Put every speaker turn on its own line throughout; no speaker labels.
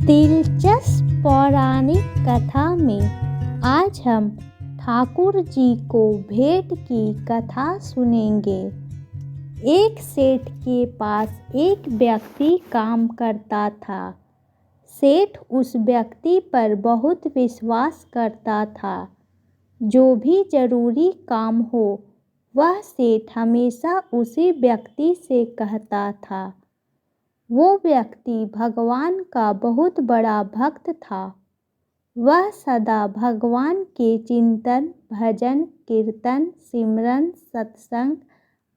दिलचस्प पौराणिक कथा में आज हम ठाकुर जी को भेंट की कथा सुनेंगे। एक सेठ के पास एक व्यक्ति काम करता था। सेठ उस व्यक्ति पर बहुत विश्वास करता था। जो भी जरूरी काम हो वह सेठ हमेशा उसी व्यक्ति से कहता था। वो व्यक्ति भगवान का बहुत बड़ा भक्त था। वह सदा भगवान के चिंतन, भजन, कीर्तन, सिमरन, सत्संग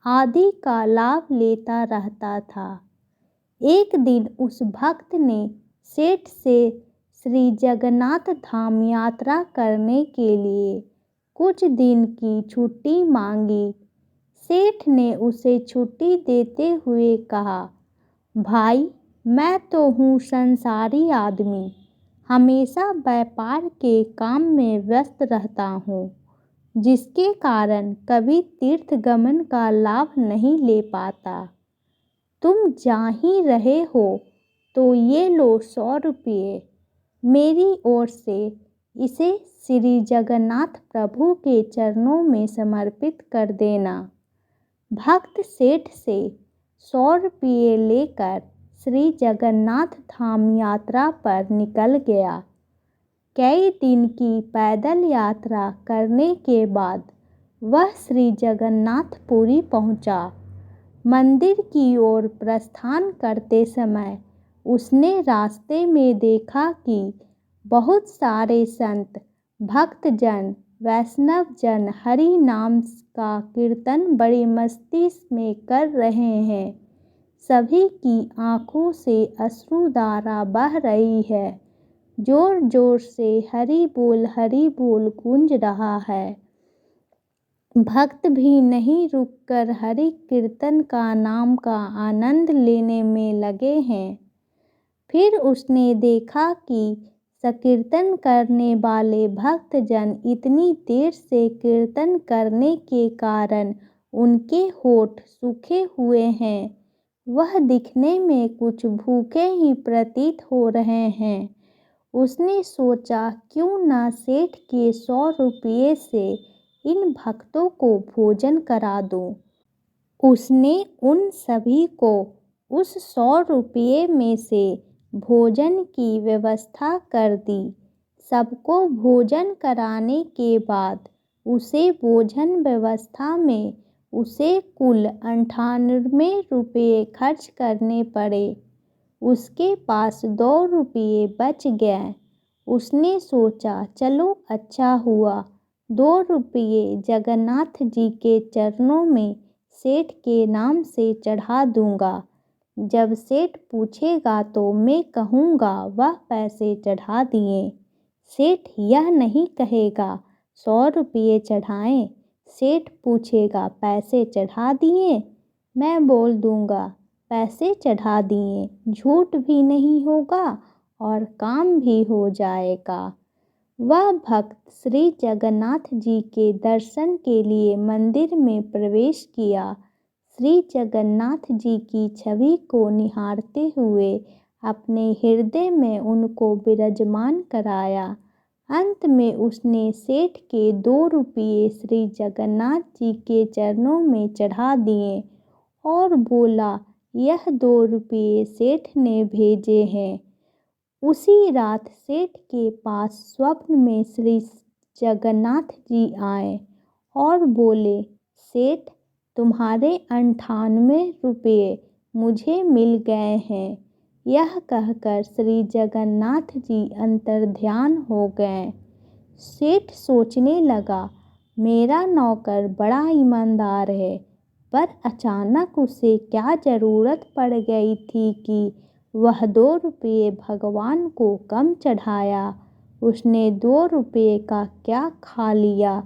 आदि का लाभ लेता रहता था। एक दिन उस भक्त ने सेठ से श्री जगन्नाथ धाम यात्रा करने के लिए कुछ दिन की छुट्टी मांगी। सेठ ने उसे छुट्टी देते हुए कहा, भाई, मैं तो हूँ संसारी आदमी, हमेशा व्यापार के काम में व्यस्त रहता हूँ, जिसके कारण कभी तीर्थ गमन का लाभ नहीं ले पाता। तुम जा ही रहे हो तो ये लो 100 रुपये, मेरी ओर से इसे श्री जगन्नाथ प्रभु के चरणों में समर्पित कर देना। भक्त सेठ से 100 रुपये लेकर श्री जगन्नाथ धाम यात्रा पर निकल गया। कई दिन की पैदल यात्रा करने के बाद वह श्री जगन्नाथपुरी पहुंचा। मंदिर की ओर प्रस्थान करते समय उसने रास्ते में देखा कि बहुत सारे संत, भक्तजन, वैष्णवजन हरि नाम का कीर्तन बड़ी मस्ती में कर रहे हैं। सभी की आंखों से अश्रुधारा बह रही है। जोर जोर से हरि बोल गूंज रहा है। भक्त भी नहीं रुककर हरि कीर्तन का नाम का आनंद लेने में लगे हैं। फिर उसने देखा कि संकीर्तन करने वाले भक्तजन इतनी देर से कीर्तन करने के कारण उनके होठ सूखे हुए हैं। वह दिखने में कुछ भूखे ही प्रतीत हो रहे हैं। उसने सोचा, क्यों ना सेठ के 100 रुपये से इन भक्तों को भोजन करा दूं। उसने उन सभी को उस 100 रुपये में से भोजन की व्यवस्था कर दी। सबको भोजन कराने के बाद उसे भोजन व्यवस्था में उसे कुल 98 रुपये खर्च करने पड़े। उसके पास 2 रुपये बच गए। उसने सोचा, चलो अच्छा हुआ, 2 रुपये जगन्नाथ जी के चरणों में सेठ के नाम से चढ़ा दूंगा। जब सेठ पूछेगा तो मैं कहूँगा वह पैसे चढ़ा दिए। सेठ यह नहीं कहेगा 100 रुपये चढ़ाएं। सेठ पूछेगा पैसे चढ़ा दिए, मैं बोल दूंगा पैसे चढ़ा दिए। झूठ भी नहीं होगा और काम भी हो जाएगा। वह भक्त श्री जगन्नाथ जी के दर्शन के लिए मंदिर में प्रवेश किया। श्री जगन्नाथ जी की छवि को निहारते हुए अपने हृदय में उनको विराजमान कराया। अंत में उसने सेठ के 2 रुपये श्री जगन्नाथ जी के चरणों में चढ़ा दिए और बोला, यह 2 रुपये सेठ ने भेजे हैं। उसी रात सेठ के पास स्वप्न में श्री जगन्नाथ जी आए और बोले, सेठ, तुम्हारे 98 रुपये मुझे मिल गए हैं। यह कहकर श्री जगन्नाथ जी अंतर्ध्यान हो गए। सेठ सोचने लगा, मेरा नौकर बड़ा ईमानदार है, पर अचानक उसे क्या ज़रूरत पड़ गई थी कि वह 2 रुपये भगवान को कम चढ़ाया। उसने 2 रुपये का क्या खा लिया,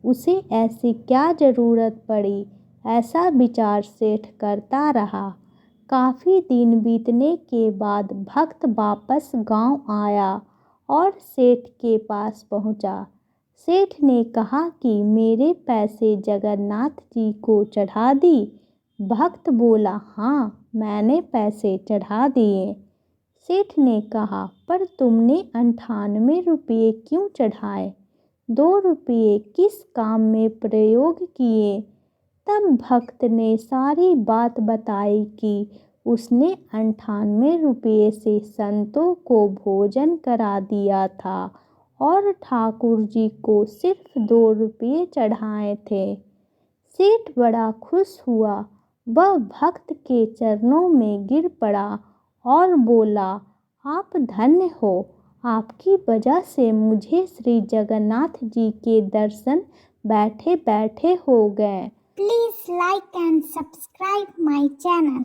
उसे ऐसी क्या ज़रूरत पड़ी। ऐसा विचार सेठ करता रहा। काफ़ी दिन बीतने के बाद भक्त वापस गांव आया और सेठ के पास पहुंचा। सेठ ने कहा कि मेरे पैसे जगन्नाथ जी को चढ़ा दी। भक्त बोला, हाँ, मैंने पैसे चढ़ा दिए। सेठ ने कहा, पर तुमने 98 रुपये क्यों चढ़ाए? 2 रुपये किस काम में प्रयोग किए? तब भक्त ने सारी बात बताई कि उसने 98 रुपये से संतों को भोजन करा दिया था और ठाकुर जी को सिर्फ 2 रुपये चढ़ाए थे। सेठ बड़ा खुश हुआ। वह भक्त के चरणों में गिर पड़ा और बोला, आप धन्य हो। आपकी वजह से मुझे श्री जगन्नाथ जी के दर्शन बैठे बैठे हो गए।
Please like and subscribe my channel.